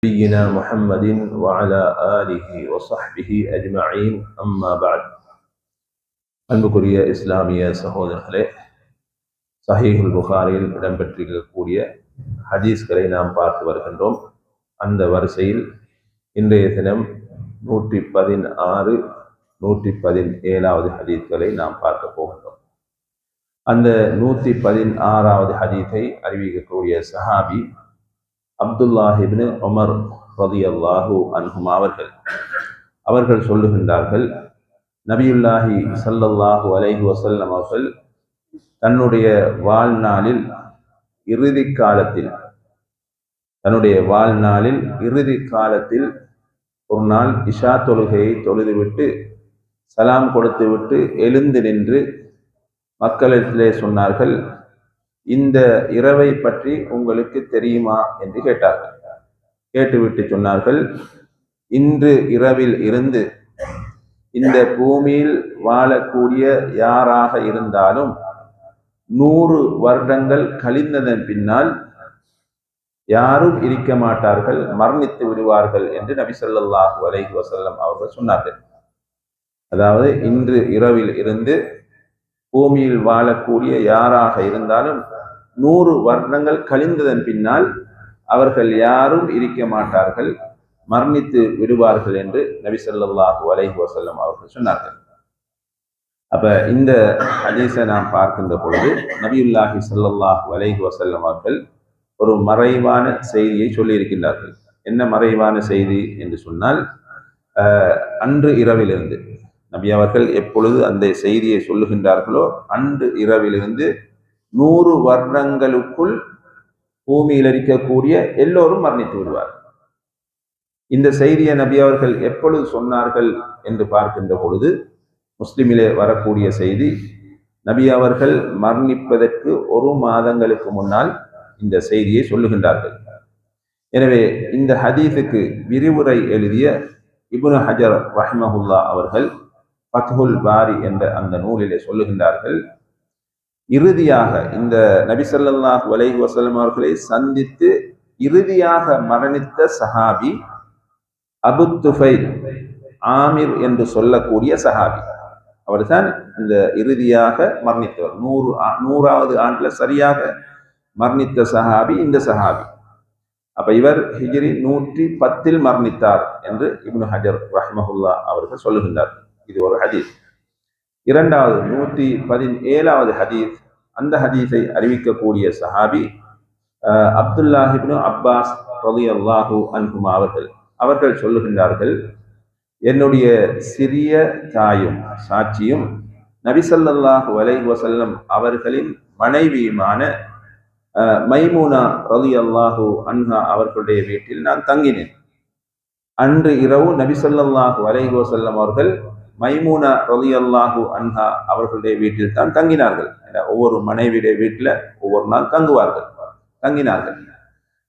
نبينا محمد وعلى آله وصحبه أجمعين أما بعد அன்புக்குரிய இஸ்லாமிய சகோதரர்களே, சஹீஹுல் புகாரியில் இடம்பெற்றிருக்கக்கூடிய ஹதீஸ்களை நாம் பார்த்து வருகின்றோம். அந்த வரிசையில் இன்றைய தினம் 116, 117வது ஹதீஸ்களை நாம் பார்க்க போகின்றோம். அந்த 116வது ஹதீஸை அறிவிக்கக்கூடிய சஹாபி அப்துல்லாஹ் இப்னு உமர் ரலியல்லாஹு அன்ஹுமா அவர்கள் சொல்லுகின்றார்கள், நபியுல்லாஹி ஸல்லல்லாஹு அலைஹி வஸல்லம் அவர்கள் தன்னுடைய வாழ்நாளில் இறுதி காலத்தில் ஒரு நாள் இஷா தொழுகையை தொழுதுவிட்டு சலாம் கொடுத்துவிட்டு எழுந்து நின்று மக்களிடத்திலே சொன்னார்கள், இந்த இரவை பற்றி உங்களுக்கு தெரியுமா என்று கேட்டார்கள். கேட்டுவிட்டு சொன்னார்கள், இன்று இரவில் இருந்து இந்த பூமியில் வாழக்கூடிய யாராக இருந்தாலும் 100 வருடங்கள் கழிந்ததன் பின்னால் யாரும் இருக்க மாட்டார்கள், மரணித்து விடுவார்கள் என்று நபி ஸல்லல்லாஹு அலைஹி வஸல்லம் அவர்கள் சொன்னார்கள். அதாவது இன்று இரவில் இருந்து பூமியில் வாழக்கூடிய யாராக இருந்தாலும் 100 வருடங்கள் கழிந்ததன் பின்னால் அவர்கள் யாரும் இருக்க மாட்டார்கள், மரணித்து விடுவார்கள் என்று நபி ஸல்லல்லாஹு அலைஹி வஸல்லம் அவர்கள் சொன்னார்கள். அப்ப இந்த ஹதீஸை நாம் பார்க்கின்ற பொழுது நபியுல்லாஹி ஸல்லல்லாஹு அலைஹி வஸல்லம் அவர்கள் ஒரு மறைவான செய்தியை சொல்லியிருக்கின்றார்கள். என்ன மறைவான செய்தி என்று சொன்னால், அன்று இரவிலிருந்து நபி அவர்கள் எப்பொழுது அந்த செய்தியை சொல்லுகின்றார்களோ அன்று இரவிலிருந்து 100 வருடங்களுக்குள் பூமியில் இருக்கக்கூடிய எல்லோரும் மரணித்து விடுவார்கள். இந்த செய்தியை நபி அவர்கள் எப்பொழுது சொன்னார்கள் என்று பார்க்கின்ற பொழுது முஸ்லிமிலே வரக்கூடிய செய்தி, நபி அவர்கள் மரணிப்பதற்கு 1 மாதங்களுக்கு முன்னால் இந்த செய்தியை சொல்லுகின்றார்கள். எனவே இந்த ஹதீஸுக்கு விரிவுரை எழுதிய இப்னு ஹஜர் ரஹ்மஹுல்லாஹ் அவர்கள் ஃபத்ஹுல் பாரி என்ற அந்த நூலிலே சொல்லுகின்றார்கள், இறுதியாக இந்த நபி ஸல்லல்லாஹு அலைஹி வஸல்லம் அவர்களை சந்தித்து இறுதியாக மரணித்த சஹாபி அபு துஃபைல் ஆமிர் என்று சொல்லக்கூடிய சஹாபி. அவர் தான் இந்த இறுதியாக மரணித்தவர். 100வது ஆண்டுல சரியாக மரணித்த சஹாபி இந்த சஹாபி. அப்ப இவர் ஹிஜ்ரி 110 மரணித்தார் என்று இப்னு ஹஜர் ரஹ்மஹுல்லாஹ் அவர்கள் சொல்லுகின்றார். இது ஒரு ஹதீஸ். இரண்டாவது 117வது ஹதீஸ், அந்த ஹதீஸை அறிவிக்கக்கூடிய சஹாபி அப்துல்லாஹ் இப்னு அப்பாஸ் ரலியல்லாஹு அன்ஹுமா அவர்கள் சொல்லுகின்றார்கள், என்னுடைய சிறிய தாயும் சாட்சியும் நபி ஸல்லல்லாஹு அலைஹி வஸல்லம் அவர்களின் மனைவியுமான மைமூனா ரலியல்லாஹு அன்ஹா அவர்களுடைய வீட்டில் நான் தங்கினேன். அன்று இரவு நபி ஸல்லல்லாஹு அலைஹி வஸல்லம் அவர்கள் மைமூனா ரலியல்லாஹு அன்ஹா அவர்களுடைய வீட்டில் தான் தங்கினார்கள். ஒவ்வொரு மனைவியுடைய வீட்டில் ஒவ்வொரு நாள் தங்கினார்கள்.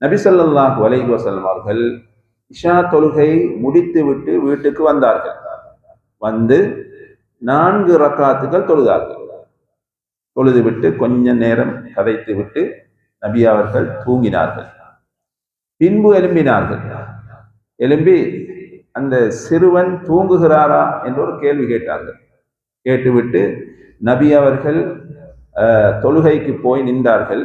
நபி ஸல்லல்லாஹு அலைஹி வஸல்லம் அவர்கள் இஷா தொழுகை முடித்து விட்டு வீட்டுக்கு வந்தார்கள். வந்து 4 ரக்காத்துகள் தொழுதார்கள். தொழுதுவிட்டு கொஞ்ச நேரம் கதைத்து விட்டு நபி அவர்கள் தூங்கினார்கள். பின்பு எழும்பி அந்த சிறுவன் தூங்குகிறாரா என்று ஒரு கேள்வி கேட்டார்கள். கேட்டுவிட்டு நபி அவர்கள் தொழுகைக்கு போய் நின்றார்கள்.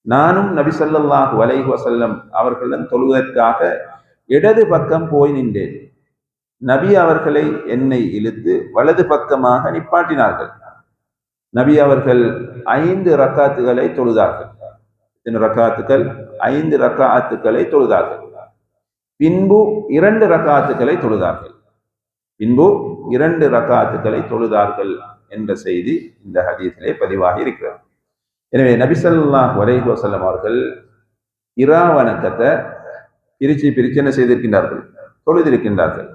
நானும் நபி ஸல்லல்லாஹு அலைஹி வஸல்லம் அவர்களுடன் தொழுவதற்காக இடது பக்கம் போய் நின்றேன். நபி அவர்களை என்னை இழுத்து வலது பக்கமாக நிப்பாட்டினார்கள். நபி அவர்கள் 5 ரக்காத்துகளை தொழுதார்கள். 5 ரக்காத்துகளை தொழுதார்கள். பின்பு 2 ரக்காத்துகளை தொழுதார்கள் என்ற செய்தி இந்த ஹதீஸிலே பதிவாகி இருக்கிறது. எனவே நபி ஸல்லல்லாஹு அலைஹி வஸல்லம் அவர்கள் இரா வணக்கத்தை பிரிச்சு என்ன செய்திருக்கின்றார்கள், தொழுதிருக்கின்றார்கள்.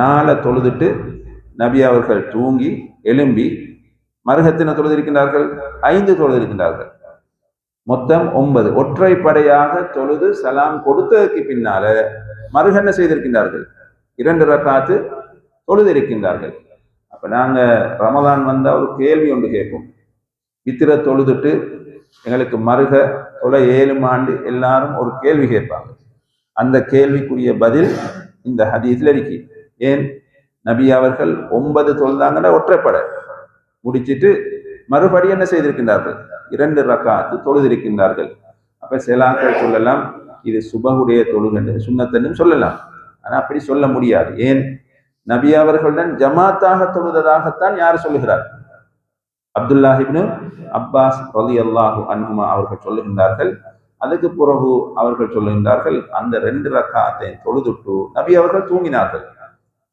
நாளை தொழுதுட்டு நபி அவர்கள் தூங்கி எழும்பி மறுகத்தின தொழுதிருக்கின்றார்கள், 5 தொழுதிருக்கின்றார்கள். மொத்தம் 9 ஒற்றைப்படையாக தொழுது சலாம் கொடுத்ததற்கு பின்னால மறுகன்ன செய்திருக்கின்றார்கள், 2 ரக்காத்து தொழுதிருக்கின்றார்கள். அப்ப நாங்க ரமலான் வந்தா ஒரு கேள்வி ஒன்று கேட்போம், வித்திர தொழுதுட்டு எங்களுக்கு மருக தொலை 7 ஆண்டு எல்லாரும் ஒரு கேள்வி கேட்பாங்க. அந்த கேள்விக்குரிய பதில் இந்த ஹதீஸ்ல இருக்கு. ஏன் நபி அவர்கள் 9 தொழுதாங்கன்னா ஒற்றைப்படை முடிச்சிட்டு மறுபடி என்ன செய்திருக்கின்றார்கள்? 2 ரக்காத்து தொழுதிருக்கின்றார்கள். அப்ப சிலாக்கள் சொல்லலாம் இது சுபகுடைய தொழுகை சுன்னத்தன்னு சொல்லலாம். ஆனா அப்படி சொல்ல முடியாது. ஏன் நபி அவர்களுடன் ஜமாத்தாக தொழுததாகத்தான் யார் சொல்லுகிறார்? அப்துல்லாஹ் இப்னு அப்பாஸ் ரலியல்லாஹு அன்ஹுமா அவர்கள் சொல்லுகின்றார்கள். அதுக்கு பிறகு அவர்கள் சொல்லுகின்றார்கள் அந்த 2 ரக்காத்தை தொழுதுட்டு நபி அவர்கள் தூங்கினார்கள்.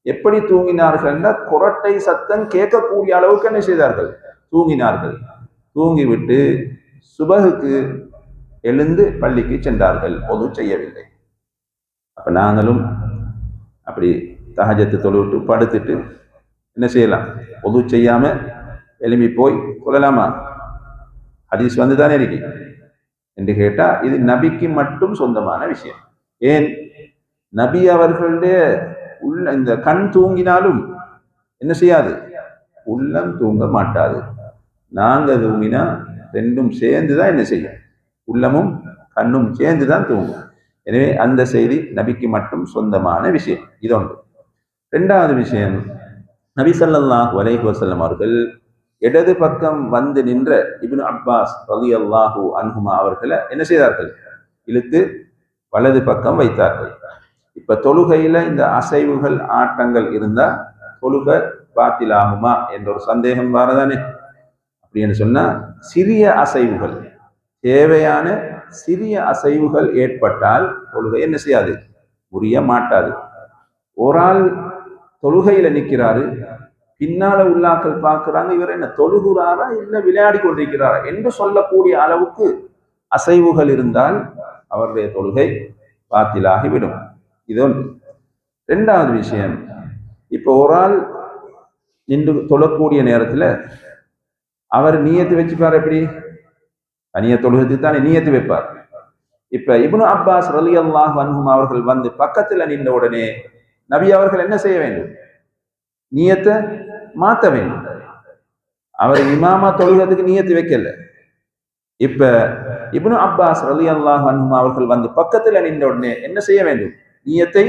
எப்படி தூங்கினார்கள்? குரட்டை சத்தம் கேட்கக்கூடிய அளவுக்கு என்ன செய்தார்கள்? தூங்கினார்கள். தூங்கிவிட்டு சுபகுக்கு எழுந்து பள்ளிக்கு சென்றார்கள். ஒது செய்யவில்லை. அப்ப நாங்களும் அப்படி தஹஜ்ஜத் தொழுவிட்டு படுத்துட்டு என்ன செய்யலாம்? ஒது செய்யாம எழுப்பி போய் கொள்ளலாமா? ஹதீஸ் வந்துதானே இருக்கு என்று கேட்டா இது நபிக்கு மட்டும் சொந்தமான விஷயம். ஏன் நபி அவர்களுடைய உள்ள இந்த கண் தூங்கினாலும் என்ன செய்யாது? உள்ளம் தூங்க மாட்டாது. நாங்க தூங்கினா ரெண்டும் சேர்ந்துதான் என்ன செய்யும்? உள்ளமும் கண்ணும் சேர்ந்துதான் தூங்கும். எனவே அந்த செய்தி நபிக்கு மட்டும் சொந்தமான விஷயம். இது ஒன்று. 2வது விஷயம், நபி ஸல்லல்லாஹு அலைஹி வஸல்லம் அவர்கள் இடது பக்கம் வந்து நின்ற இப்னு அப்பாஸ் ரலியல்லாஹு அன்ஹுமா அவர்களை என்ன செய்தார்கள்? இழுத்து வலது பக்கம் வைத்தார்கள். இப்ப தொழுகையில இந்த அசைவுகள் ஆட்டங்கள் இருந்தா தொழுகை பாத்திலாகுமா என்ற ஒரு சந்தேகம் வரதானே? அப்படின்னு சொன்னா சிறிய அசைவுகள், தேவையான சிறிய அசைவுகள் ஏற்பட்டால் தொழுகை என்ன செய்யாது? புரிய மாட்டாது. ஒரு ஆள் தொழுகையில நிற்கிறாரு, பின்னால உள்ளாக்கள் பார்க்கிறாங்க, இவர் என்ன தொழுகிறாரா இல்ல விளையாடி கொண்டிருக்கிறாரா என்று சொல்லக்கூடிய அளவுக்கு அசைவுகள் இருந்தால் அவருடைய தொழுகை பாத்திலாகிவிடும். இது ஒன்று. 2வது விஷயம், இப்போ ஒரு ஆள் நின்று தொழக்கூடிய நேரத்துல அவர் நியத்து வச்சுப்பார். எப்படி? தனிய தொழுகத்துக்கு தானே நியத்து வைப்பார். இப்ப இப்னு அப்பாஸ் ரலியல்லாஹு அன்ஹுமா அவர்கள் வந்து பக்கத்துல நின்ற உடனே நபி அவர்கள் என்ன செய்ய வேண்டும்? நியத்தை மாத்த வேண்டும். அவர் இமாமா தொழுகத்துக்கு நியத்து வைக்கல. இப்ப இப்னு அப்பாஸ் ரலியல்லாஹு அன்ஹுமா அவர்கள் வந்து பக்கத்துல நின்ற உடனே என்ன செய்ய வேண்டும்? நியத்தை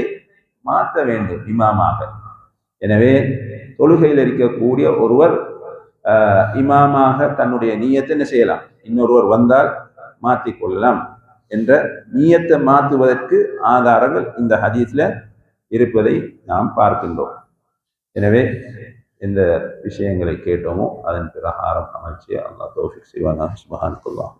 மாற்ற வேண்டும் இமாமாக. எனவே தொழுகையில் இருக்கக்கூடிய ஒருவர் இமாமாக தன்னுடைய நியத்தை என்ன செய்யலாம்? இன்னொருவர் வந்தால் மாற்றிக்கொள்ளலாம் என்ற நியத்தை மாற்றுவதற்கு ஆதாரங்கள் இந்த ஹதீஸ்ல இருப்பதை நாம் பார்க்கின்றோம். எனவே இந்த விஷயங்களை கேட்டோமோ அதன் பிரகாரம் அமல் செய்ய அல்லாஹ் தௌஃபீக் செய்வானாக. சுப்ஹானல்லாஹ்.